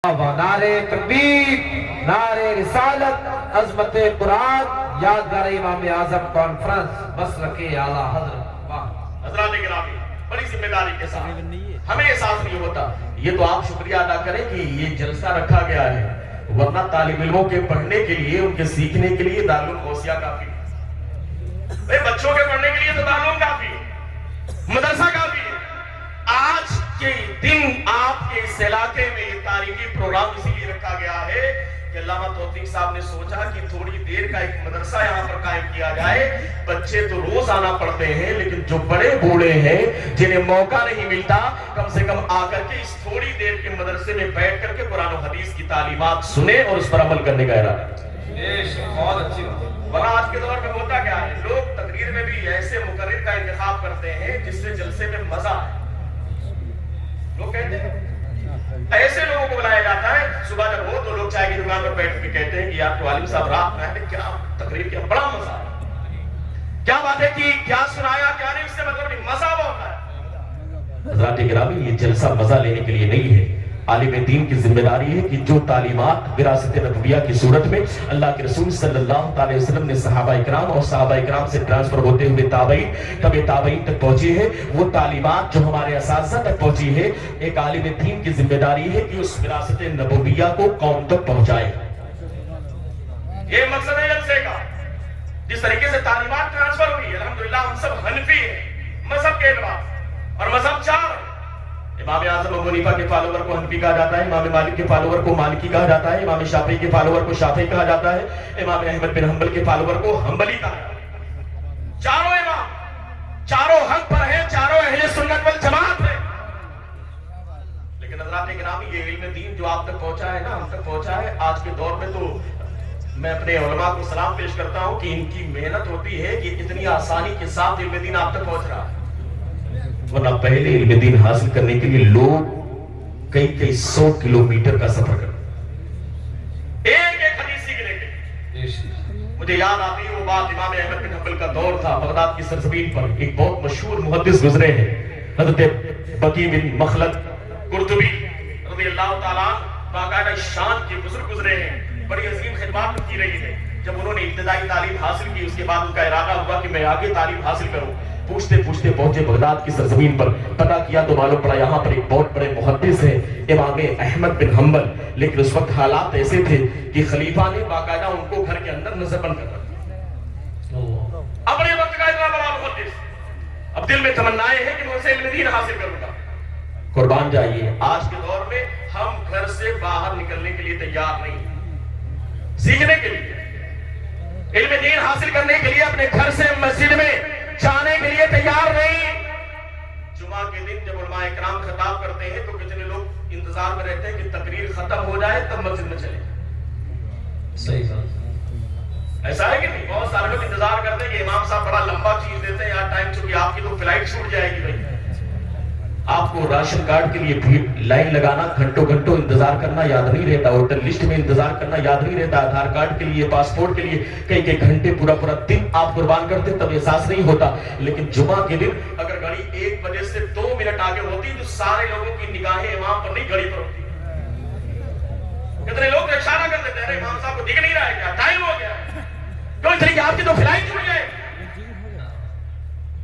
نعرے تکبیر، نعرے رسالت، عظمت قرآن، یادگار امام اعظم کانفرنس مسلک اعلیٰ حضرت حضرات گرامی، بڑی ذمہ داری کے ساتھ ہمیں احساس نہیں ہوتا. یہ تو آپ شکریہ ادا کریں کہ یہ جلسہ رکھا گیا ہے، ورنہ طالب علموں کے پڑھنے کے لیے، ان کے سیکھنے کے لیے دارالعلوم غوثیہ کافی ہے. بچوں کے پڑھنے کے لیے تو دارالعلوم کافی ہے، مدرسہ کافی ہے. آج کے دن آپ کے اس علاقے میں یہ تاریخی پروگرام اسی لیے رکھا گیا ہے کہ علامہ توفیق صاحب نے سوچا کہ تھوڑی دیر کا ایک مدرسہ یہاں پر قائم کیا جائے. بچے تو روز آنا پڑھتے ہیں، لیکن جو بڑے بوڑھے ہیں جنہیں موقع نہیں ملتا، کم سے کم آ کر کے اس تھوڑی دیر کے مدرسے میں بیٹھ کر کے قرآن و حدیث کی تعلیمات سنیں اور اس پر عمل کرنے کا ارادہ. بہت اچھی بات. ورنہ آج کے دور میں ہوتا کیا ہے، لوگ تقریر میں بھی ایسے مقرر کا انتخاب کرتے ہیں جس سے جلسے میں مزہ آئے. لوگ کہتے ہیں ایسے لوگوں کو بلایا جاتا ہے، صبح جب ہو تو لوگ چائے کی دکان پر بیٹھ کے کہتے ہیں کہ آپ کے والد صاحب رات میں آئے، کیا تقریر کیا، بڑا مزہ آیا، کیا باتیں کی، کیا سنایا، کیا نہیں، اس سے مطلب نہیں، مزہ وہ ہوتا ہے. حضرات گرامی، یہ جلسہ مزہ لینے کے لیے نہیں ہے. عالم دین کی ذمہ داری ہے کہ جو تعلیمات وراثت نبویہ کی صورت میں اللہ کے رسول صلی اللہ علیہ وسلم نے صحابہ اکرام اور صحابہ اکرام سے ٹرانسفر ہوتے ہوئے تابعین تب تابعین تک پہنچی ہے، وہ تعلیمات جو ہمارے اساتذہ تک پہنچی ہے، ایک عالم دین کی ذمہ داری ہے کہ اس وراثت نبویہ کو قوم تک پہنچائے. یہ مقصد ہے جلسے کا. جس طریقے سے تعلیمات ٹرانسفر ہوئی، الحمدللہ ہم سب حنفی ہیں مذہب کے اعتبار، اور مذہب چار. امام اعظم ابو حنیفہ کے فالوور کو حنفی کہا جاتا ہے، امام مالک کے فالوور کو مالکی کہا جاتا ہے، امام شافعی کے فالوور کو شافعی کہا جاتا ہے، امام احمد بن حنبل کے فالوور کو حنبلی کہا جاتا ہے. چاروں امام چاروں حق پر ہیں، چاروں اہل سنت والجماعت ہیں. لیکن حضرات گرامی، یہ علم دین جو آپ تک پہنچا ہے نا، ہم تک پہنچا ہے آج کے دور میں، تو میں اپنے علماء کو سلام پیش کرتا ہوں کہ ان کی محنت ہوتی ہے کہ اتنی آسانی کے ساتھ علم دین آپ تک پہنچ رہا ہے. ورنہ پہلے علم دین حاصل کرنے کے لیے لوگ کئی 100 کلومیٹر کا سفر کرتے، ایک ایک حدیث سیکھنے کے. مجھے یاد آتی ہے وہ بات، امام احمد بن حنبل کا دور تھا، بغداد کی سرزمین پر ایک بہت مشہور محدث گزرے ہیں، حضرت بقی بن مخلد قرطبی رضی اللہ تعالیٰ، باقاعدہ شان کے بزرگ گزرے ہیں، بڑی عظیم خدمات کی رہی ہے. جب انہوں نے ابتدائی تعلیم حاصل کی، اس کے بعد ان کا ارادہ ہوا کہ میں آگے تعلیم حاصل کروں. پوچھتے پوچھتے پہنچے بغداد کی سرزمین پر، پتہ کیا تو معلوم پڑا یہاں پر ایک بہت بڑے محدث ہیں امام احمد بن حنبل. لیکن اس وقت حالات ایسے تھے کہ خلیفہ نے باقاعدہ ان کو گھر کے اندر نظر بند کر رکھا. اپنے وقت کا اتنا بڑا محدث، اب دل میں تمنائیں ہیں کہ میں اسے علم دین حاصل کروں گا. قربان جائیے، آج کے دور میں ہم گھر سے باہر نکلنے کے لیے تیار نہیں، سیکھنے کے لیے، علم دین حاصل کرنے کے لیے اپنے گھر سے مسجد میں جانے کے لیے تیار نہیں. جمعہ کے دن جب علماء اکرام خطاب کرتے ہیں تو کتنے لوگ انتظار میں رہتے ہیں کہ تقریر ختم ہو جائے تب مسجد میں چلے. صحیح بات، ایسا ہے کہ نہیں؟ بہت سارے لوگ انتظار کرتے ہیں کہ امام صاحب بڑا لمبا چیز دیتے ہیں، یار ٹائم چونکہ آپ کی تو فلائٹ چھوٹ جائے گی. بھائی آپ کو راشن کارڈ کے لیے لائن لگانا، گھنٹوں گھنٹوں انتظار کرنا یاد نہیں رہتا، ووٹر لسٹ میں انتظار کرنا یاد نہیں رہتا، آدھار کارڈ کے لیے، پاسپورٹ کے لیے کئی گھنٹے، پورا دن آپ قربان کرتے تب احساس نہیں ہوتا. لیکن جمعہ کے دن اگر گھڑی 1 بجے سے 2 منٹ آگے ہوتی تو سارے لوگوں کی نگاہیں امام پر نہیں، گھڑی پر ہوتی. کتنے لوگ اشارہ کر دیتے ہیں امام صاحب کو دکھ نہیں رہا ہے کیا، ٹائم ہو گیا، تو اس طریقے آپ کی تو فلائٹ چھوٹ جائے.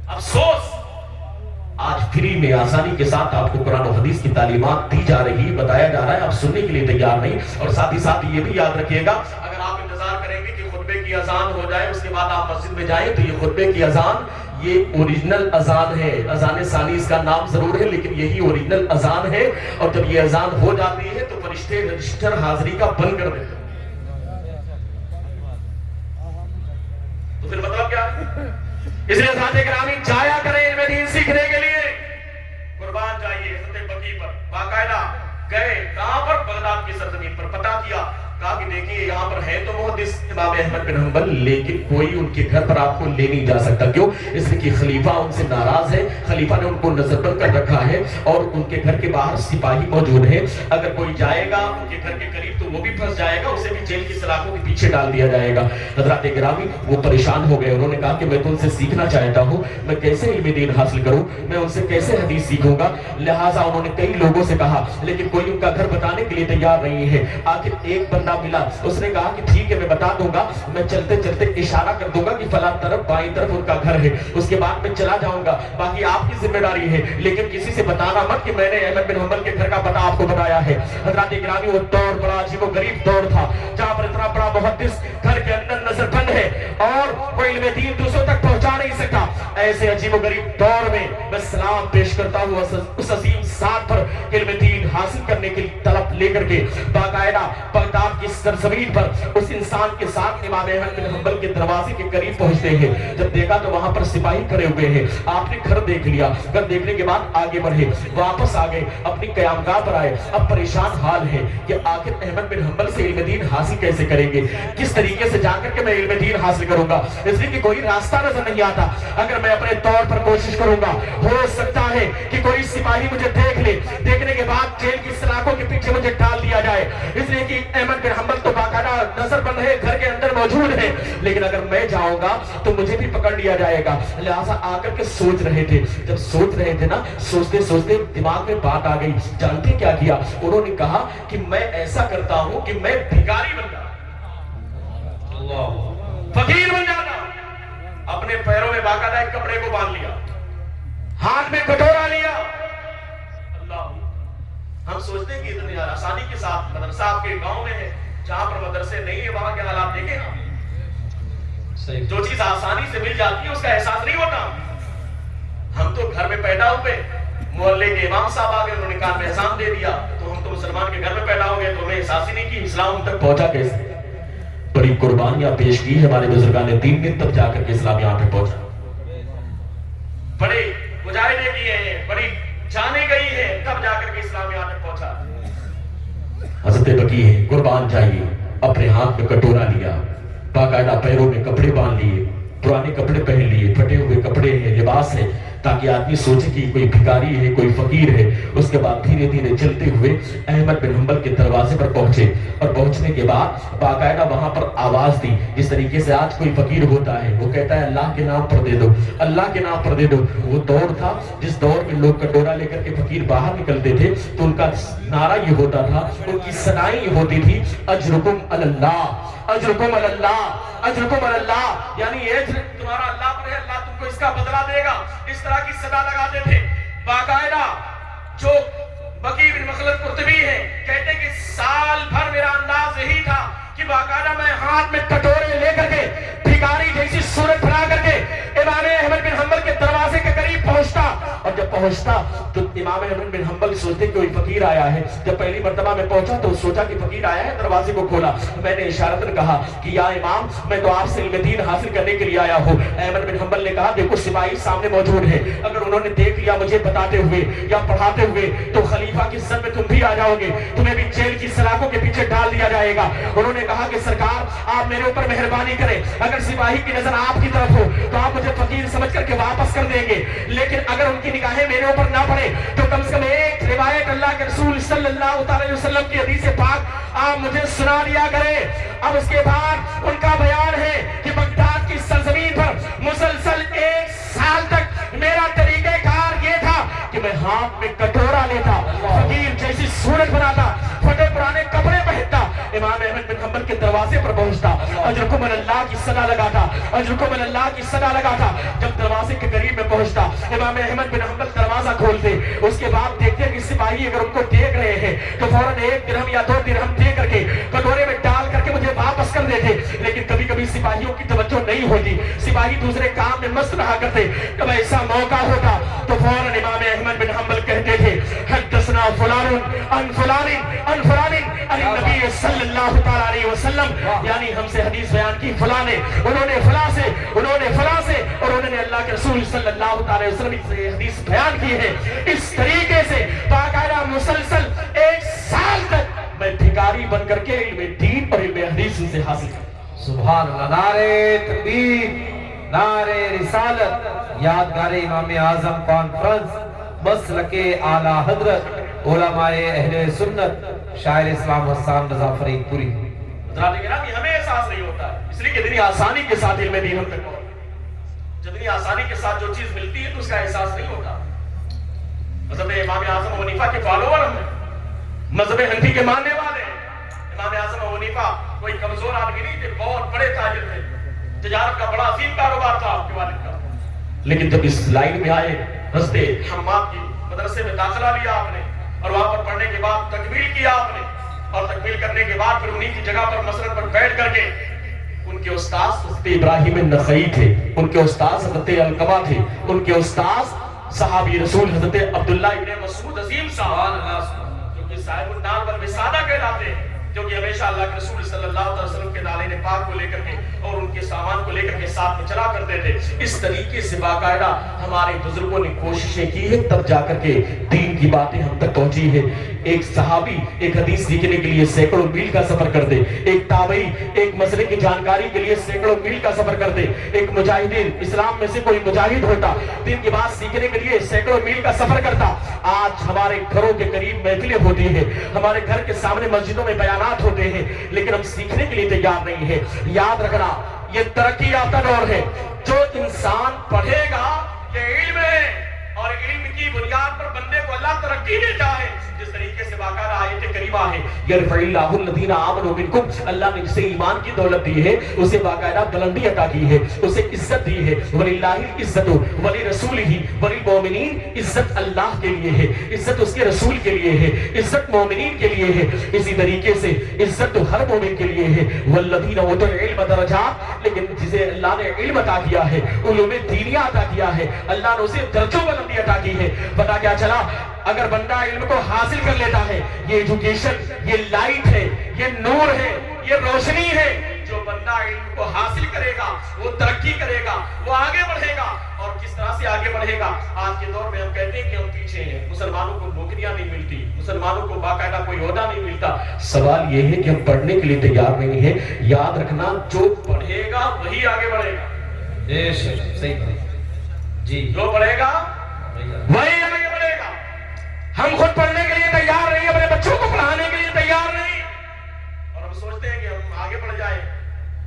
افسوس، آج فری میں آسانی کے ساتھ آپ کو قرآن و حدیث کی تعلیمات دی جا رہی، بتایا جا رہا ہے، آپ سننے کے لیے تیار نہیں. اور ساتھ ہی ساتھ یہ بھی یاد رکھیے گا، اگر آپ انتظار کریں گے کہ خطبے کی اذان ہو جائے اس کے بعد آپ مسجد میں جائیں، تو یہ خطبے کی اذان یہ اوریجنل اذان ہے. اذان ثانی اس کا نام ضرور ہے، لیکن یہی اوریجنل اذان ہے. اور جب یہ اذان ہو جاتی ہے تو فرشتے رجسٹر حاضری کا بند کر دیتے ہیں. تو پھر مطلب کیا ہے؟ اس لیے ساتھ گرامی جایا کریں علم دین سیکھنے کے لیے. قربان جائیے، حضرت بقی پر باقاعدہ گئے، کہاں پر؟ بغداد کی سرزمین پر. پتہ کیا کہا کہ دیکھیے یہاں پر ہے تو محدث امام احمد بن حنبل، لیکن کوئی ان کے گھر پر آپ کو لے نہیں جا سکتا. کیوں؟ اس لیے کہ خلیفہ ان سے ناراض ہے، خلیفہ نے ان کو نظر بند کر رکھا ہے اور ان کے گھر کے باہر سپاہی موجود ہے. اگر کوئی جائے گا ان کے گھر کے قریب تو وہ بھی پھنس جائے گا، اسے بھی جیل کی سلاخوں کے پیچھے ڈال دیا جائے گا. حضرات گرامی وہ پریشان ہو گئے. انہوں نے کہا کہ میں تو ان سے سیکھنا چاہتا ہوں، میں کیسے علم دین حاصل کروں، میں ان سے کیسے حدیث سیکھوں گا. لہٰذا انہوں نے کئی لوگوں سے کہا لیکن کوئی ان کا گھر بتانے کے لیے تیار نہیں ہے. آخر ایک بندہ ملا، اس نے کہا کہ ٹھیک ہے میں بتا دوں گا، میں چلتے چلتے اشارہ کر دوں گا کہ فلاں طرف بائیں طرف ان کا گھر ہے، اس کے بعد میں چلا جاؤں گا، باقی آپ کی ذمہ داری ہے، لیکن کسی سے بتانا مت کہ میں نے احمد بن حنبل کے گھر کا پتہ آپ کو بتایا ہے. حضرات گرامی وہ دور بڑا عجیب و غریب دور تھا جہاں پر اتنا بڑا محدث گھر کے اندر نظر بند ہے اور وہ علم دین دوسروں تک پہنچا نہیں سکتا. ایسے عجیب و غریب دور میں میں سلام پیش کرتا ہوں اس عظیم ذات پر علم دین حاصل کرنے کی طلب لے کر کے باقاعدہ بغداد کی سرزمین پر اس انسان کے ساتھ امام احمد بن حنبل کے دروازے کے قریب پہنچتے ہیں. جب دیکھا تو وہاں پر سپاہی کھڑے ہوئے ہیں. آپ نے گھر دیکھ لیا، گھر دیکھنے کے بعد آگے بڑھے، واپس آ گئے، اپنی قیامگاہ پر آئے. اب پریشان حال ہے کہ آخر احمد بن حنبل سے علم دین حاصل کیسے کریں گے، کس طریقے سے جا کر کے میں علم دین حاصل کروں گا. اس لیے کہ کوئی راستہ نظر نہیں آتا. اگر میں اپنے طور پر کوشش کروں گا ہو سکتا ہے کہ کوئی سپاہی مجھے دیکھ لے، دیکھنے کے بعد جیل کی سلاخوں کے پیچھے مجھے ڈال دیا جائے. اس لیے کہ احمد بن حنبل تو باقاعدہ نظر بند ہے، گھر کے اندر موجود ہے، لیکن اگر میں جاؤں گا تو مجھے بھی پکڑ لیا جائے گا. لہٰذا آ کر کے سوچ رہے تھے. جب سوچ رہے تھے نا، سوچتے سوچتے دماغ میں بات آ گئی. جانتے کیا کیا انہوں نے؟ کہا کہ میں ایسا کرتا ہوں کہ میں بھکاری بن جاتا، فقیر بن جاتا. اپنے پیروں میں باقاعدہ ایک کپڑے کو باندھ لیا، ہاتھ میں کٹورا لیا. اللہ، ہم سوچتے ہیں کہ اتنی آسانی کے ساتھ مدرسہ آپ کے گاؤں میں ہے، جہاں پر مدرسے نہیں ہے وہاں کے حالات دیکھیں نا. جو چیز آسانی سے مل جاتی ہے اس کا احساس نہیں ہوتا. ہم تو گھر میں پیدا ہوئے، محلے کے امام صاحب آ گئے، انہوں نے کان میں اذان دے دیا تو ہم تو مسلمان کے گھر میں پیدا ہو گئے، تو ہمیں احساس ہی نہیں کہ اسلام تک پہنچا کیسے. بڑی قربانیاں پیش کی ہمارے بزرگان نے، 3 دن تک جا کر کے اسلام یہاں پہ پہنچا. بڑے مجاہدے کیے ہیں، بڑی جانے گئی ہے، تب جا کر کے اسلام یہاں تک پہنچا. حضرت بقی ہے، قربان جائیے، اپنے ہاتھ میں کٹورا لیا، باقاعدہ پیروں میں کپڑے باندھ لیے، پرانے کپڑے پہن لیے، پھٹے ہوئے کپڑے ہیں، لباس ہے، تاکہ آدمی سوچے کہ کوئی بھکاری ہے، کوئی فقیر ہے. اس کے بعد دھیرے دھیرے چلتے ہوئے احمد بن حنبل کے دروازے پر پہنچے اور پہنچنے کے بعد باقاعدہ وہاں پر آواز دی. جس طریقے سے آج کوئی فقیر ہوتا ہے وہ کہتا ہے اللہ کے نام پر دے دو، اللہ کے نام پر دے دو. وہ دور تھا جس دور میں لوگ کٹورا لے کر کے فقیر باہر نکلتے تھے تو ان کا نعرہ یہ ہوتا تھا، ان کی ثنائیں یہ ہوتی تھی، اجرکم اللہ، اجرکم اللہ، اجرکم اللہ، یعنی اجر تمہارا اللہ پر ہے، اللہ تم کو اس کا بدلہ دے گا. اس طرح کی صدا لگاتے تھے. باقاعدہ جو بقی بن مخلد قرطبی ہے کہتے ہیں کہ سال بھر میرا انداز یہی تھا کہ باقاعدہ میں ہاتھ میں کٹورے لے کر کے بھکاری جیسی صورت بنا کر کے امام احمد بن حنبل کے دروازے کے قریب پہنچتا. اور جب پہنچتا تو امام احمد بن حنبل سوچتے کہ کوئی فقیر آیا ہے. جب پہلی مرتبہ میں پہنچا تو سوچا کہ فقیر آیا ہے، دروازے کو کھولا. میں نے اشارتاً کہا کہ یا امام میں تو آپ سے علم دین حاصل کرنے کے لیے آیا ہوں. احمد بن حنبل نے کہا دیکھو سپاہی سامنے موجود ہے، اگر انہوں نے دیکھ لیا مجھے بتاتے ہوئے یا پڑھاتے ہوئے تو خلیفہ کی عزت میں تم بھی آ جاؤ گے، تمہیں بھی جیل کی سلاخوں کے پیچھے ڈال دیا جائے گا. انہوں نے کہا کہ سرکار آپ میرے اوپر مہربانی کریں، اگر سپاہی کی نظر آپ کی طرف ہو تو آپ مجھے فقیر سمجھ کر کے واپس کر دیں گے، لیکن اگر ان کی نگاہیں میرے اوپر نہ پڑے تو کم سے کم ایک روایت اللہ کے رسول صلی اللہ علیہ وسلم کی حدیث پاک آپ مجھے سنا دیا کریں. اب اس کے بعد ان کا بیان ہے کہ بغداد کی سرزمین پر مسلسل 1 سال تک میرا طریقہ کار یہ تھا کہ میں ہاتھ میں کٹورا لیتا، فقیر جیسی صورت بناتا، پھٹے پرانے کپڑے پہنتا، امام احمد بن حنبل کے دروازے پر پہنچتا، اجرکم اللہ کی صدا لگاتا، اجرکم اللہ کی صدا لگاتا. جب دروازے کے قریب میں پہنچتا امام احمد بن حنبل دروازہ کھولتے. اس کے بعد دیکھتے کہ سپاہی اگر ان کو دیکھ رہے ہیں تو فوراً 1 درہم یا 2 درہم دے کر کے کٹورے میں ڈال کر کے مجھے واپس کر دیتے. لیکن کبھی کبھی سپاہیوں کی توجہ نہیں ہوتی، سپاہی دوسرے کام میں مست رہا کرتے. جب ایسا موقع ہوتا تو فوراً امام احمد بن حنبل کہتے تھے حدثنا فلان عن فلان عن فلان عن نبی صلی اللہ تعالی علیہ وسلم، یعنی ہم سے حدیث بیان کی فلاں نے، انہوں نے فلاں سے، انہوں نے فلاں سے، اور انہوں نے اللہ کے رسول صلی اللہ تعالی علیہ وسلم سے حدیث بیان کی ہے. اس طریقے سے باقاعدہ مسلسل 1 سال تک میں ذمہداری بن کر کے علم دین اور علم حدیث سے حاصل کریں۔ سبحان اللہ، نعرے تکبیر، نعرے رسالت، یادگار امام اعظم کانفرنس، مسلک اعلی حضرت علماء اہل سنت شاعر اسلام حسان رضا فرید پوری۔ حضرات گرامی، ہمیں احساس نہیں ہوتا ہے، اس لیے کہ اتنی آسانی کے ساتھ علم دین ہم تک پہنچ، جتنی آسانی کے ساتھ جو چیز ملتی ہے تو اس کا احساس نہیں ہوتا۔ حضرت امام اعظم ابو حنیفہ کے فالوور ہم ہیں، مذہب حنفی کے ماننے والے ہیں۔ امام اعظم ابو حنیفہ کوئی کمزور آدمی نہیں تھے، بہت بڑے تاجر تھے، تجارت کا بڑا عظیم کاروبار تھا آپ کے والد کا، لیکن جب اس لائن میں آئے، ہنستے حماد کی مدرسے میں داخلہ لیا آپ نے، اور وہاں پر پڑھنے کے بعد تکمیل کیا آپ نے، اور تکمیل کرنے کے بعد پھر انہی کی جگہ پر مسجد پر بیٹھ کر کے ان کے استاذ حضرت ابراہیم النخعی تھے، ان کے استاذ حضرت علقمہ تھے، ان کے استاذ صحابی رسول حضرت عبداللہ ابن مسعود عظیم صاحب، جو کہ صاحب النال والوسادہ کہلاتے ہیں، جو کہ ہمیشہ اللہ کے رسول صلی اللہ علیہ وسلم کے نالین پاک کو لے کر کے اور ان کے سامان کو لے کر کے ساتھ میں چلا کرتے تھے۔ اس طریقے سے باقاعدہ ہمارے بزرگوں نے کوششیں کی ہے، تب جا کر کے دین کی باتیں ہم تک پہنچی ہے۔ ایک صحابی ایک حدیث سیکھنے کے لیے سینکڑوں میل کا سفر کر دے، ایک تابعی ایک مسئلے کی جانکاری کے لیے سینکڑوں میل کا سفر کر دے، ایک مجاہدین اسلام میں سے کوئی مجاہد ہوتا دین کی بات سیکھنے کے لیے سینکڑوں میل کا سفر کرتا۔ آج ہمارے گھروں کے قریب محفلیں ہوتی ہیں، ہمارے گھر کے سامنے مسجدوں میں بیانات ہوتے ہیں، لیکن ہم سیکھنے کے لیے تیار نہیں ہے۔ یاد رکھنا، یہ ترقی یافتہ دور ہے، جو انسان پڑھے گا یہ علم ہے، اور علم کی بنیاد پر بندے کو اللہ ترقی دیتا ہے۔ جس طریقے سے باقاعدہ آیت کریمہ ہے، یرفع اللہ الذین آمنوا منکم، اللہ نے جسے ایمان کی دولت دی ہے اسے باقاعدہ بلندی عطا کی ہے، اسے عزت دی ہے۔ وللہ العزت ولرسولہ وللمؤمنین، عزت اللہ کے لیے ہے، عزت اس کے رسول کے لیے ہے، عزت مومنین کے لیے ہے۔ اسی طریقے سے عزت تو ہر مومن کے لیے ہے۔ والذین اوتوا العلم درجات، لیکن جسے اللہ نے علم عطا کیا ہے، علوم دینیہ عطا کیا ہے، اللہ نے اسے درجوں بلندی عطا کی ہے۔ پتہ کیا چلا؟ اگر بندہ علم کو حاصل کر لیتا ہے، یہ ایجوکیشن، یہ لائٹ ہے، یہ نور ہے، یہ روشنی ہے۔ جو بندہ علم کو حاصل کرے گا وہ ترقی کرے گا، وہ آگے بڑھے گا۔ اور کس طرح سے آگے بڑھے گا؟ آج کے دور میں ہم کہتے ہیں کہ ہم پیچھے ہیں، مسلمانوں کو نوکریاں نہیں ملتی، مسلمانوں کو باقاعدہ کوئی عہدہ نہیں ملتا۔ سوال یہ ہے کہ ہم پڑھنے کے لیے تیار نہیں ہیں۔ یاد رکھنا، جو پڑھے گا وہی آگے بڑھے گا۔ بے شک، صحیح جی، جو پڑھے گا وہی آگے بڑھے گا۔ ہم خود پڑھنے کے لیے تیار نہیں، اپنے بچوں کو پڑھانے کے لیے تیار نہیں، اور ہم سوچتے ہیں کہ ہم آگے بڑھ جائیں۔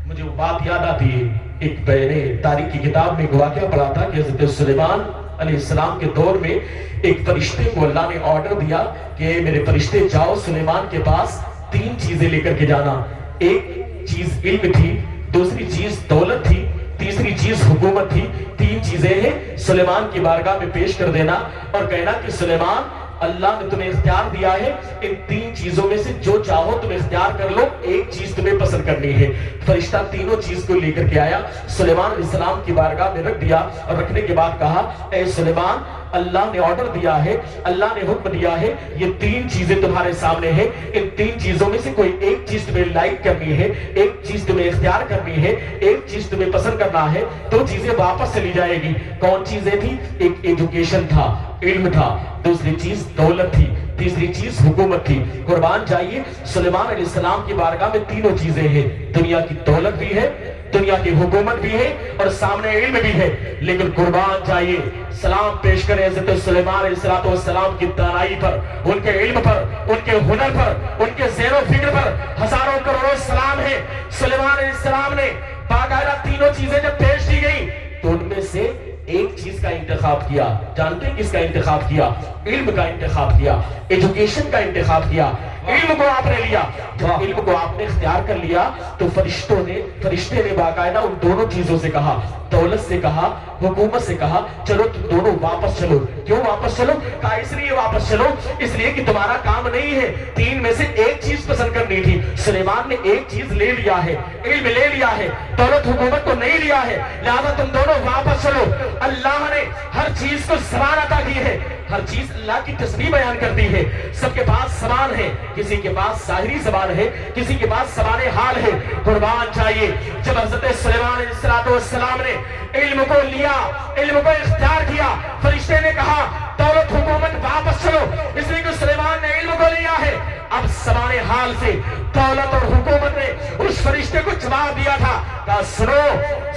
مجھے وہ بات یاد آتی ہے، ایک میں نے تاریخ کی کتاب میں ایک واقعہ پڑھا تھا کہ حضرت سلیمان علیہ السلام کے دور میں ایک فرشتے کو اللہ نے آرڈر دیا کہ میرے فرشتے جاؤ سلیمان کے پاس، 3 چیزیں لے کر کے جانا۔ ایک چیز علم تھی، دوسری چیز دولت تھی، تیسری چیز حکومت تھی۔ 3 چیزیں ہیں، سلیمان کی بارگاہ میں پیش کر دینا اور کہنا کہ سلیمان، اللہ نے تمہیں اختیار دیا ہے، ان 3 چیزوں میں سے جو چاہو تم اختیار کر لو، ایک چیز تمہیں پسند کرنی ہے۔ فرشتہ تینوں چیز کو لے کر کے آیا، سلیمان علیہ السلام کی بارگاہ میں رکھ دیا، اور رکھنے کے بعد کہا، اے سلیمان، اللہ نے آرڈر دیا ہے، اللہ نے حکم دیا ہے، یہ 3 چیزیں تمہارے سامنے ہیں، ان 3 چیزوں میں سے کوئی ایک چیز تمہیں لائک کرنی ہے، ایک چیز تمہیں اختیار کرنی ہے، ایک چیز تمہیں پسند کرنا ہے، 2 چیزیں واپس چلی جائے گی۔ کون چیزیں تھی؟ ایک ایجوکیشن تھا، علم تھا، دوسری چیز دولت تھی، تیسری چیز حکومت تھی۔ قربان جائیے، سلیمان علیہ السلام کی بارگاہ میں تینوں چیزیں ہیں، دنیا کی دولت بھی ہے، دنیا کی حکومت بھی ہے، اور سامنے علم بھی ہے، لیکن قربان جائیے، سلام پیش کریں حضرت سلیمان علیہ السلام کی دانائی پر، ان کے علم پر، ان کے ہنر پر، ان کے ذہن و فکر پر ہزاروں کروڑوں سلام ہے۔ سلیمان علیہ السلام نے باقاعدہ تینوں چیزیں جب پیش کی گئی تو ان میں سے ایک چیز کا انتخاب کیا۔ جانتے ہیں کس کا انتخاب کیا؟ علم کا انتخاب کیا، ایجوکیشن کا انتخاب کیا۔ علم کو آپ نے لیا، جب علم کو آپ نے اختیار کر لیا تو فرشتے نے باقاعدہ ان دونوں چیزوں سے کہا، دولت سے کہا، حکومت سے کہا، چلو تم دونوں واپس چلو۔ کیوں واپس چلو؟ کہا اس لیے واپس چلو، اس لیے کہ تمہارا کام نہیں ہے 3 میں سے ایک چیز پسند کرنی تھی۔ سلیمان نے ایک چیز لے لیا ہے، علم لے لیا ہے، دولت حکومت کو نہیں لیا ہے، لہذا تم دونوں واپس چلو۔ اللہ نے ہر چیز کو زبان عطا کی ہے، ہر چیز اللہ کی تسبیح بیان کرتی ہے۔ سب کے پاس زبان ہے، کسی کے پاس ظاہری زبان ہے، کسی کے پاس زبان حال ہے۔ قربان چاہیے، جب حضرت سلیمان علیہ السلام نے علم کو لیا، علم کو اختیار کیا، فرشتے نے کہا دولت حکومت واپس چلو، اس لیے کہ سلیمان نے علم کو لیا ہے، اب زبان حال سے دولت اور حکومت نے اس فرشتے کو جواب دیا تھا کہ سنو،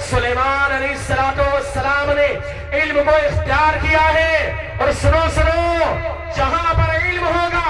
سلیمان علیہ السلام نے علم کو اختیار کیا ہے، اور سنو جہاں پر علم ہوگا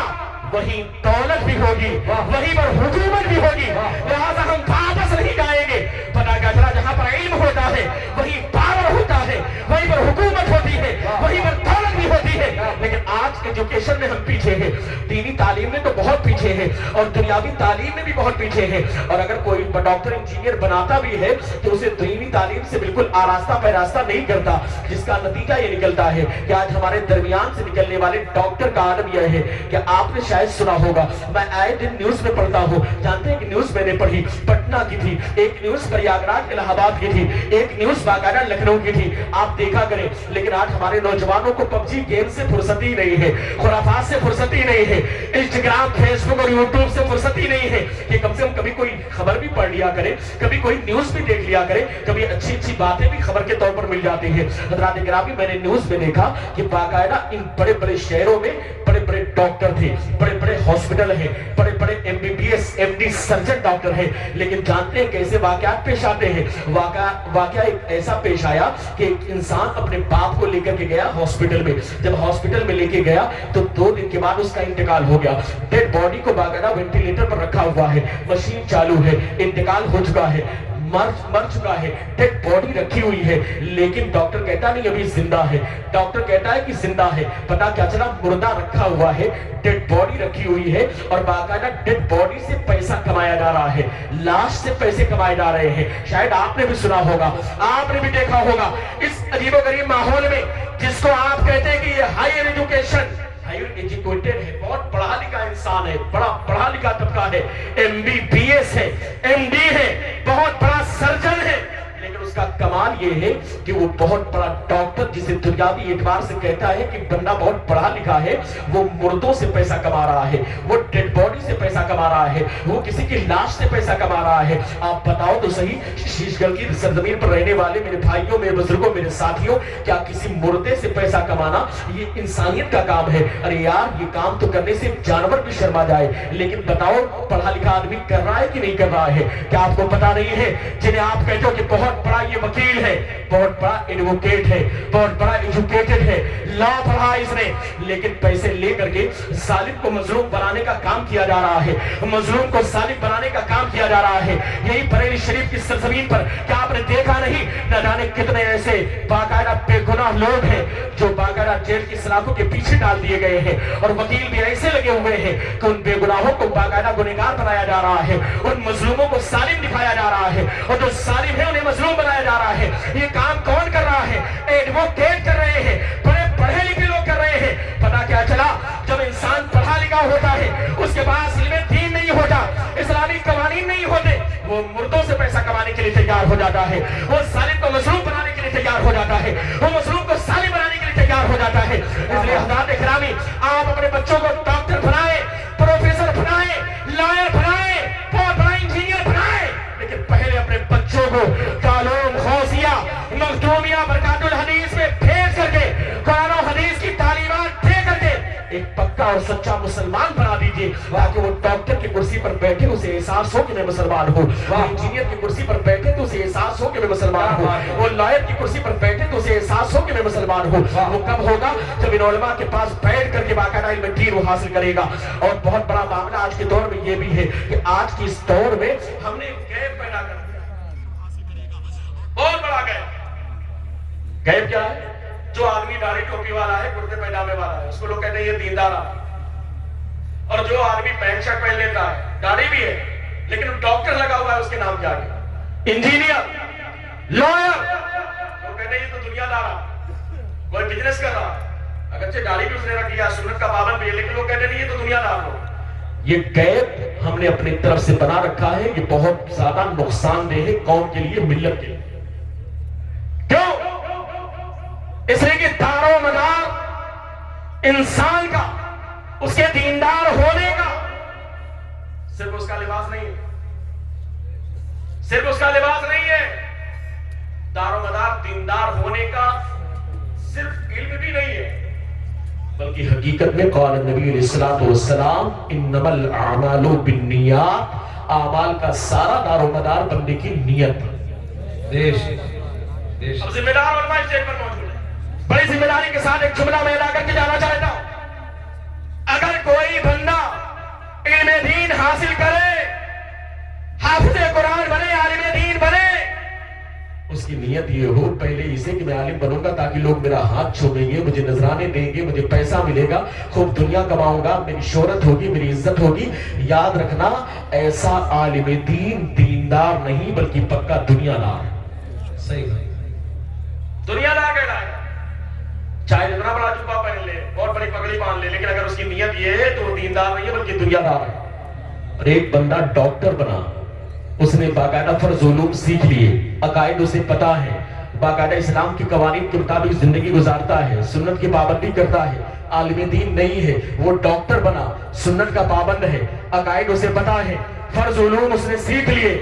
وہیں دولت بھی ہوگی، وہیں پر حکومت بھی ہوگی، لہذا ہم واپس نہیں جائیں گے۔ پتہ کیا چلا، جہاں پر علم ہوتا ہے وہیں پاور ہوتا ہے، وہیں پر حکومت ہوتی ہے، وہیں پر دولت بھی ہوتی ہے۔ لیکن آج ایجوکیشن میں ہم پیچھے ہیں، دینی تعلیم میں تو بہت پیچھے ہیں، اور دنیاوی تعلیم میں بھی بہت پیچھے ہیں۔ اور اگر کوئی ڈاکٹر انجینئر بناتا بھی ہے تو اسے دینی تعلیم سے بالکل آراستہ پیراستہ نہیں کرتا، جس کا نتیجہ یہ نکلتا ہے کہ آج ہمارے درمیان سے نکلنے والے ڈاکٹر کا عالم یہ ہے کہ آپ نے شاید سنا ہوگا، میں آئے دن نیوز میں پڑھتا ہوں، جانتے ہیں کہ نیوز میں نے پڑھی پٹنہ کی تھی، ایک نیوز پریاگراج الہ آباد کی تھی، ایک نیوز باقاعدہ لکھنؤ کی تھی، آپ دیکھا کریں۔ لیکن آج ہمارے نوجوانوں کو پب جی گیم سے فرصت ہی نہیں ہے، خرافات سے فرصت ہی نہیں ہے، انسٹاگرام فیس بک اور یوٹیوب سے فرصت ہی نہیں ہے کہ کم سے کم کبھی کوئی خبر بھی پڑھ لیا کرے، کبھی کوئی نیوز بھی دیکھ لیا کرے، کبھی اچھی اچھی باتیں بھی خبر کے طور پر مل جاتی ہیں۔ حضرات گرامی، میں نے نیوز میں دیکھا کہ باقاعدہ ان بڑے بڑے شہروں میں بڑے بڑے ڈاکٹر تھے، بڑے بڑے ہاسپٹل ہیں، بڑے بڑے M B B S M D surgeon doctor ہیں، لیکن جانتے ہیں کیسے واقعات پیش آتے ہیں؟ واقعہ ایک ایسا پیش آیا کہ ایک انسان اپنے باپ کو لے کر کے گیا ہاسپٹل میں، جب ہاسپٹل میں لے کے گیا تو 2 دن کے بعد اس کا انتقال ہو گیا، ڈیڈ باڈی کو باقاعدہ وینٹیلیٹر پر رکھا ہوا ہے، مشین چالو ہے، انتقال ہو چکا ہے، مر چکا ہے، ڈیڈ باڈی رکھی ہوئی ہے، لیکن ڈاکٹر کہتا نہیں ابھی زندہ ہے، ڈاکٹر کہتا ہے کہ زندہ ہے۔ پتا کیا چلا، مردہ رکھا ہوا ہے، ڈیڈ باڈی رکھی ہوئی ہے، اور باقاعدہ ڈیڈ باڈی سے پیسہ کمایا جا رہا ہے، لاش سے پیسے کمائے جا رہے ہیں۔ شاید آپ نے بھی سنا ہوگا، آپ نے بھی دیکھا ہوگا، اس عجیب و غریب ماحول میں جس کو آپ کہتے ہیں کہ یہ ہائر ایجوکیشن، ہائر ایجوکیٹڈ ہے، بہت پڑھا لکھا انسان ہے، بڑا پڑھا لکھا طبقہ ہے، ایم بی بی ایس ہے، ایم ڈی ہے، بہت بڑا سرجن ہے، لیکن اس کا کمال یہ ہے کہ وہ بہت بڑا ڈاکٹر، جسے دنیاوی اعتبار سے کہتا ہے کہ بندہ بہت پڑھا لکھا ہے، وہ مردوں سے پیسہ کما رہا ہے، وہ ڈیڈ باڈی سے پیسہ کما رہا ہے، وہ کسی کی لاش سے پیسہ کما رہا ہے۔ آپ بتاؤ تو صحیح، شیش گڑھ کی سرزمین پر رہنے والے میرے بھائیوں، میرے بزرگوں، میرے ساتھیوں، کیا کسی مردے سے پیسہ کمانا یہ انسانیت کا کام ہے؟ ارے یار، یہ کام تو کرنے سے جانور بھی شرما جائے، لیکن بتاؤ پڑھا لکھا آدمی کر رہا ہے کہ نہیں کر رہا ہے؟ کیا آپ کو پتا نہیں ہے جنہیں آپ کہتے ہو کہ بہت بڑا یہ وکیل ہے، بہت بڑا ایڈوکیٹ ہے، بہت بڑا ایجوکیٹڈ ہے، لا پڑھا اس نے، لیکن پیسے لے کر کے ظالم کو مظلوم بنانے کا کام کیا جا رہا ہے، مظلوم کو ظالم بنانے کا کام کیا جا رہا ہے۔ یہی بریلی شریف کی سرزمین پر کیا آپ نے دیکھا نہیں، نہ جانے کتنے ایسے باقاعدہ بے گناہ لوگ ہیں جو باقاعدہ جیل کی سلاخوں کے پیچھے ڈال دیے گئے ہیں، اور وکیل بھی ایسے لگے ہوئے ہیں کہ ان بے گناہوں کو باقاعدہ گنہگار بنایا جا رہا ہے، ان مظلوموں کو ظالم دکھایا جا رہا ہے، اور جو ظالم ہے انہیں مظلوم بنایا جا رہا ہے۔ یہ کام کون کر رہا ہے؟ ایڈوکیٹ کر رہے ہیں، بڑے پڑھے لکھے لوگ کر رہے ہیں۔ پتا کیا چلا، جب انسان پڑھا لکھا ہوتا ہے اس کے پاس علم دین نہیں ہوتا، اسلامی قوانین نہیں ہوتے، وہ مردوں سے پیسہ کمانے کے لیے تیار ہو جاتا ہے، وہ ظالم کو مظلوم بنانے کے لیے تیار ہو جاتا ہے، وہ مظلوم کو ظالم بنانے کے لیے تیار ہو جاتا ہے۔ اس لیے حضرات اکرامی، آپ اپنے بچوں کو ڈاکٹر بنائیں، پروفیسر بنائیں، لائر بنائیں، بہت بڑا انجینئر بنائیں، لیکن پہلے اپنے بچوں کو تعلیم غوثیہ مخدومیہ برکات الحدیث میں بھیج کر کے قرآن و حدیث کی تعلیمات دے کر کے ایک پکا اور سچا مسلمان بنا دیجئے، تاکہ وہ ڈاکٹر کی کرسی پر بیٹھے اسے احساس ہو کہ میں مسلمان ہوں، وہ انجینئر کی کرسی پر بیٹھے تو اسے احساس ہو کہ میں مسلمان ہوں، وہ لائر کی کرسی پر بیٹھے تو اسے احساس ہو کہ میں مسلمان ہوں۔ وہ کب ہوگا؟ جب ان علماء کے پاس بیٹھ کر کے باقاعدہ علم دین وہ حاصل کرے گا۔ اور بہت بڑا معاملہ آج کے دور میں یہ بھی ہے کہ آج کی اس دور میں ہم نے گیپ پیدا کر دیا، بہت بڑا گیپ۔ گیپ کیا ہے؟ جو آدمی داڑھی ٹوپی والا ہے، کرتے پیجامے والا ہے، اس کو لوگ کہتے ہیں یہ دیندار آدمی، اور جو آدمی پینٹ شرٹ پہن لیتا ہے، داڑھی بھی ہے لیکن ڈاکٹر لگا ہوا ہے اس کے نام کیا ہے، انجینئر، لائر، لوگ کہتے ہیں یہ تو دنیا دار ہے، کوئی بزنس کر رہا ہے، اگرچہ داڑھی بھی اس نے رکھ لیا، سنت کا پابند بھی ہے، لیکن لوگ کہتے ہیں یہ تو دنیا دار لوگ۔ یہ گیپ ہم نے اپنی طرف سے بنا رکھا ہے، یہ بہت زیادہ نقصان دہ ہے قوم کے لیے، ملت کے لیے۔ کیوں؟ اس لیے کہ دار و مدار انسان کا، اس کے دیندار ہونے کا صرف اس کا لباس نہیں ہے، صرف اس کا لباس نہیں ہے، دار و مدار دیندار ہونے کا صرف علم بھی نہیں ہے، بلکہ حقیقت میں قال نبی علیہ الصلوۃ والسلام انما الاعمال بالنیات، اعمال کا سارا دار و مدار بندے کی نیت پر۔ اب ذمہ دار علماء اسٹیج پر موجود ہیں، بڑی ذمہ داری کے ساتھ ایک جملہ میں ادا کر کے جانا چاہتا ہوں۔ اگر کوئی بندہ علم دین حاصل کرے، حافظ قرآن بنے، عالم دین بنے، اس کی نیت یہ ہو پہلے اسے کہ میں عالم بنوں گا تاکہ لوگ میرا ہاتھ چھوڑیں گے، مجھے نذرانے دیں گے، مجھے پیسہ ملے گا، خوب دنیا کماؤں گا، میری شہرت ہوگی، میری عزت ہوگی۔ یاد رکھنا ایسا عالم دین دیندار نہیں بلکہ پکا دنیا دار۔ صحیح بھائی، دنیا دار کہلائے گا، چاہے جتنا بڑا جبہ پہن لے، بہت بڑی پگڑی باندھ لے، لیکن اگر اس کی نیت یہ ہے تو وہ دیندار نہیں ہے بلکہ دنیا دار ہے۔ اور ایک بندہ ڈاکٹر بنا، اس نے باقاعدہ فرض علوم سیکھ لیے، عقائد اسے پتا ہے، باقاعدہ اسلام کے قوانین کے مطابق زندگی گزارتا ہے، سنت کی پابندی کرتا ہے، عالم دین نہیں ہے، وہ ڈاکٹر بنا، سنت کا پابند ہے، عقائد اسے پتا ہے، فرض علوم اس نے سیکھ لیے،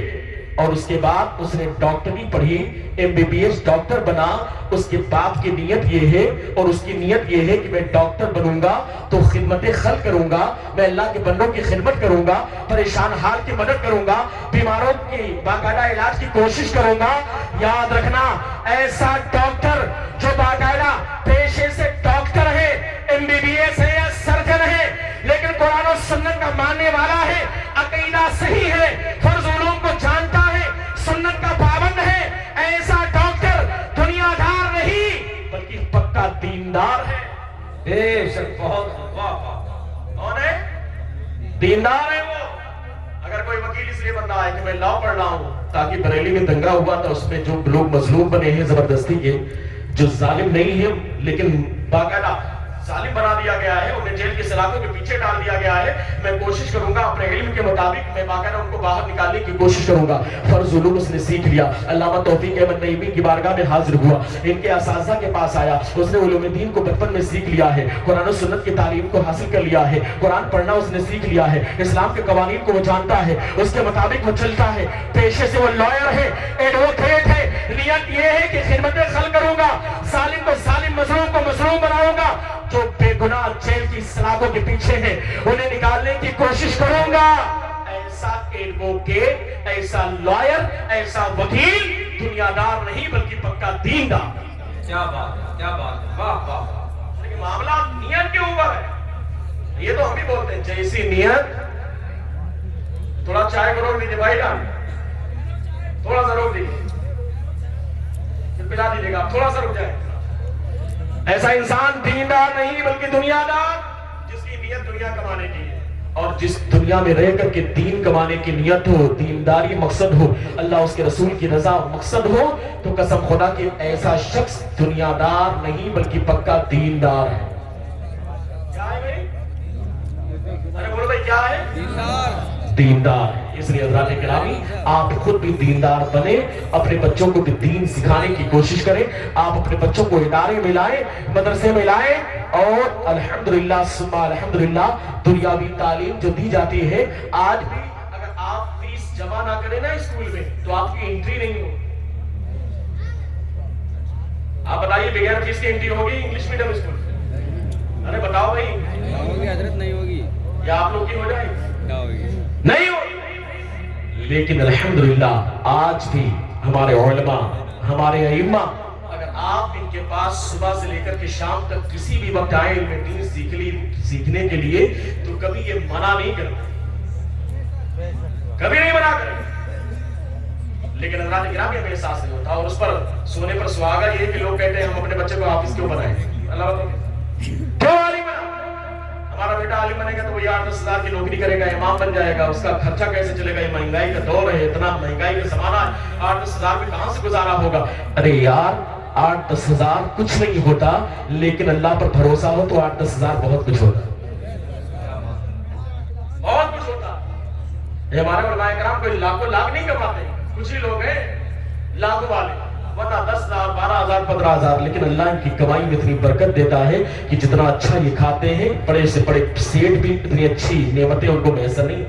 اور اس کے بعد اس نے ڈاکٹری پڑھی، MBBS ڈاکٹر بنا۔ اس کے باپ کی نیت یہ ہے اور اس کی نیت یہ ہے کہ میں ڈاکٹر بنوں گا تو خدمت خلق کروں گا، میں اللہ کے بندوں کی خدمت کروں گا، پریشان حال کی مدد کروں گا، بیماروں کی باقاعدہ علاج کی کوشش کروں گا۔ یاد رکھنا ایسا ڈاکٹر جو باقاعدہ پیشے سے ڈاکٹر ہے، MBBS ہے یا سرجن ہے، لیکن قرآن و سنت کا ماننے والا ہے، عقیدہ صحیح ہے، فرض علوم کو جانتا ہے، سنت کا پابند ہے، ایسا ڈاکٹر دنیا دار نہیں بلکہ پکا دیندار ہے۔ بے شک، بہت واہ واہ، کون ہے؟ دیندار ہے وہ۔ اگر کوئی وکیل اس لیے بنتا ہے کہ میں لا پڑھ رہا ہوں تاکہ بریلی میں دنگا ہوا تھا، اس میں جو لوگ مظلوم بنے ہیں زبردستی کے، جو ظالم نہیں ہیں لیکن باقاعدہ ظالم بنا دیا گیا ہے، انہیں جیل کے سلاخوں کے پیچھے ڈال دیا گیا ہے، میں کوشش کروں گا اپنے علم کے مطابق میں باقاعدہ ان کو باہر نکالنے کی کوشش کروں گا۔ فرض علوم اس نے سیکھ لیا۔ علامہ توفیق احمد نعیمی کی بارگاہ میں حاضر ہوا، ان کے اساتذہ کے پاس آیا، اس نے علوم دین کو بچپن میں سیکھ لیا ہے، قرآن و سنت کی تعلیم کو حاصل کر لیا ہے، قرآن پڑھنا اس نے سیکھ لیا ہے، اسلام کے قوانین کو وہ جانتا ہے، اس کے مطابق وہ چلتا ہے، پیشے سے وہ لائر ہے، ایڈوکیٹ ہے، نیت یہ ہے کہ خدمت خلق کروں گا، ظالم کو ظالم، مظلوم کو مظلوم بناؤں گا، جو بے گناہ جیل کی سلاخوں کے پیچھے ہیں انہیں نکالنے کی کوشش کروں گا۔ ایسا ایڈوکیٹ، ایسا لائر، ایسا وکیل دنیا دار نہیں بلکہ پکا دیندار۔ کیا بات ہے، کیا بات ہے، واہ واہ واہ۔ لیکن معاملہ نیت کے اوپر ہے، یہ تو ہم بھی بولتے ہیں جیسی نیت۔ تھوڑا چائے کو روک دیجیے بھائی جان، تھوڑا سا روک دیجیے، پلا دیجیے گا، تھوڑا سا رک جائے۔ ایسا انسان دیندار نہیں بلکہ دنیا دار، جس کی نیت دنیا کمانے کی ہے، اور جس دنیا میں رہ کر کے دین کمانے کی نیت ہو، دینداری مقصد ہو، اللہ اس کے رسول کی رضا مقصد ہو، تو قسم خدا کہ ایسا شخص دنیا دار نہیں بلکہ پکا دیندار ہے۔ کیا ہے بھائی؟ ارے بولو بھائی کیا ہے؟ دیندار ہے۔ اس لیے حضرات گرامی آپ خود بھی دیندار بنے، اپنے بچوں کو بھی دین سکھانے کی کوشش کریں، آپ اپنے بچوں کو ادارے میں لائیں، مدرسے میں لائیں، اور الحمدللہ ثم الحمدللہ دنیاوی تعلیم جو دی جاتی ہے، آج بھی اگر آپ فیس جمع نہ کریں نا اسکول میں تو آپ کی انٹری نہیں ہوگی۔ آپ بتائیے بغیر فیس کی انٹری ہوگی انگلش میڈیم اسکول؟ ارے بتاؤ بھائی، ہوگی حضرت؟ نہیں ہوگی یا آپ لوگ کی ہو جائے؟ کیا ہوگی؟ نہیں ہوگی۔ لیکن الحمدللہ آج بھی ہمارے علماء، ہمارے ائمہ، اگر آپ ان کے پاس صبح سے لے کر کے شام تک کسی بھی وقت آئے علم دین سیکھنے کے لیے تو کبھی یہ منع نہیں کرتے، کبھی نہیں منع کرتے۔ لیکن حضرات گرامی ہمیں احساس نہیں ہوتا، اور اس پر سونے پر سہاگا یہ کہ لوگ کہتے ہیں ہم اپنے بچے کو حافظ کیوں بنائیں؟ اللہ بتاؤ کیوں عالم بنا؟ ہمارا بیٹا عالم بنے گا تو وہ 8-10 ہزار کی نوکری کرے گا، امام بن جائے گا، اس کا خرچہ کیسے چلے گا؟ یہ مہنگائی کا دور ہے، اتنا مہنگائی کا زمانہ ہے، 8-10 ہزار میں کہاں سے گزارا ہوگا؟ ارے یار 8-10 ہزار کچھ نہیں ہوتا، لیکن اللہ پر بھروسہ ہو تو 8-10 ہزار بہت کچھ ہوتا، بہت کچھ ہوتا۔ یہ ہمارے علماء کرام کوئی لاکھوں لاکھ نہیں کماتے، کچھ ہی لوگ ہیں لاکھوں والے، ورنہ 10,000 12,000 15,000، لیکن اللہ ان کی کمائی میں اتنی برکت دیتا ہے کہ جتنا اچھا یہ کھاتے ہیں، بڑے سے بڑے سیٹ بھی اتنی اچھی نعمتیں ان کو میسر نہیں،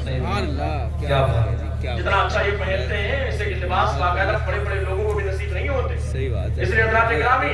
سبحان اللہ، کیا بات ہے، جتنا اچھا یہ پہنتے ہیں، ایسے کہ لباس باقاعدہ بڑے بڑے لوگوں کو بھی نصیب نہیں ہوتے۔ صحیح بات ہے۔ اس لیے حضرات گرامی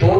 2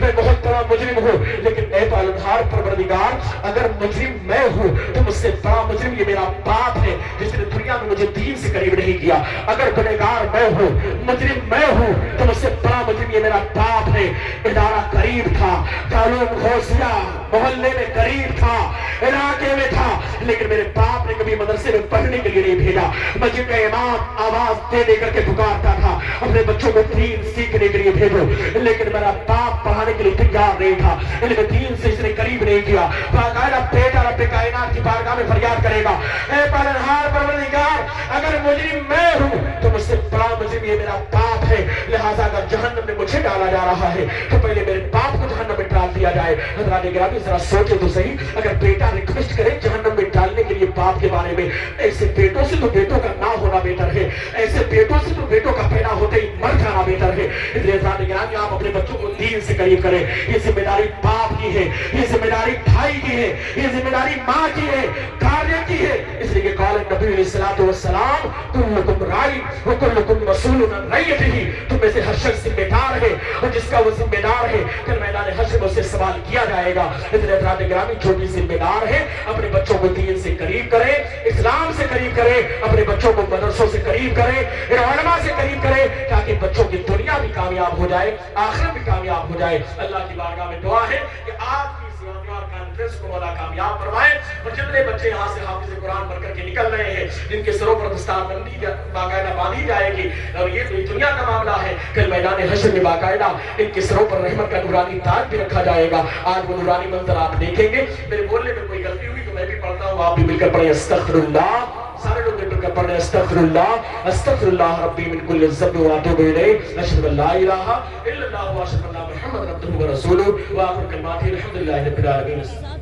میں بہت بڑا مجرم ہوں، لیکن اے پالنہار پروردگار اگر مجرم میں ہوں تو مجھ سے بڑا مجرم یہ میرا باپ ہے جس نے دنیا میں مجھے دین سے قریب نہیں کیا۔ اگر گنہگار میں ہوں، مجرم میں ہوں تو مجھ سے بڑا مجرم یہ میرا باپ ہے۔ ادارہ قریب تھا، دارالعلوم غوثیہ محلے میں قریب تھا، علاقے میں تھا، لیکن میرے باپ نے کبھی مدرسے میں پڑھنے کے لیے نہیں بھیجا۔ مسجد کا امام آواز دے دے کر کے پکارتا تھا اپنے بچوں کو دین سیکھنے کے لیے بھیجو، لیکن میرا باپ پڑھانے کے لیے تیار نہیں تھا، لیکن دین سے اس نے قریب نہیں کیا۔ باقاعدہ بیٹا رب کائنات کی بارگاہ میں فریاد کرے گا، اے پالنہار پروردگار اگر مجرم میں ہوں تو مجھ سے بڑا مجرم یہ میرا باپ ہے، لہٰذا اگر جہنم میں مجھے ڈالا جا رہا ہے تو پہلے میرے باپ کو جہنم میں ڈال دیا جائے۔ حضرات گرامی ذرا سوچے تو صحیح، اگر بیٹا ریکویسٹ کرے جہنم میں ڈالنے کے لیے باپ کے بارے میں، ایسے بیٹوں سے تو بیٹوں کا نہ ہونا بہتر ہے، ایسے بیٹوں سے تو بیٹوں کا پیدا ہوتے ہی مر جانا بہتر ہے۔ اس لیے حضرات گرامی آپ اپنے بچوں کو دین سے قریب کریں، یہ ذمہ داری باپ کی ہے، یہ ذمہ داری بھائی کی ہے، یہ ذمہ داری ماں کی ہے، گارڈین کی ہے۔ اس لیے کہ قال نبی علیہ الصلوۃ والسلام کلکم راعٍ وکلکم مسئول عن رعیتہ، تم میں سے ہر شخص ذمہ دار ہے اور جس کا وہ ذمہ دار ہے کل میدان حشر میں اسے سوال کیا جائے گا۔ اس لیے حضرات گرامی جو بھی ذمہ دار ہے اپنے بچوں کو دین سے قریب کرے، اسلام سے قریب کرے، اپنے بچوں کو مدرسوں سے قریب کرے، علماء سے قریب کرے، تاکہ بچوں کی دنیا بھی کامیاب ہو جائے، آخرت بھی کامیاب ہو جائے۔ اللہ کی بارگاہ میں دعا ہے کہ آپ کی کانفرنس کو مولا کامیاب فرمائے، اور جتنے بچے یہاں سے حافظ قرآن پڑھ کر کے نکل رہے ہیں جن کے سروں پر دستار بندی باقاعدہ باندھی جائے گی، اور یہ تو دنیا کا معاملہ ہے، کل میدان حشر میں باقاعدہ ان کے سروں پر رحمت کا نورانی تاج بھی رکھا جائے گا۔ آج وہ نورانی منظر آپ دیکھیں گے۔ میرے بولنے میں کوئی غلطی ہوئی تو میں بھی پڑھتا ہوں، آپ بھی مل کر پڑھیں استغفر اللہ، سارے لوگ مل کر پڑھیں استغفر اللہ ربی من کل ذنب واتوب الیہ، اشہد ان لا الہ الا اللہ واشہد ان محمد عبدہ ورسولہ، وآخر کلماتہ الحمدللہ رب العالمین۔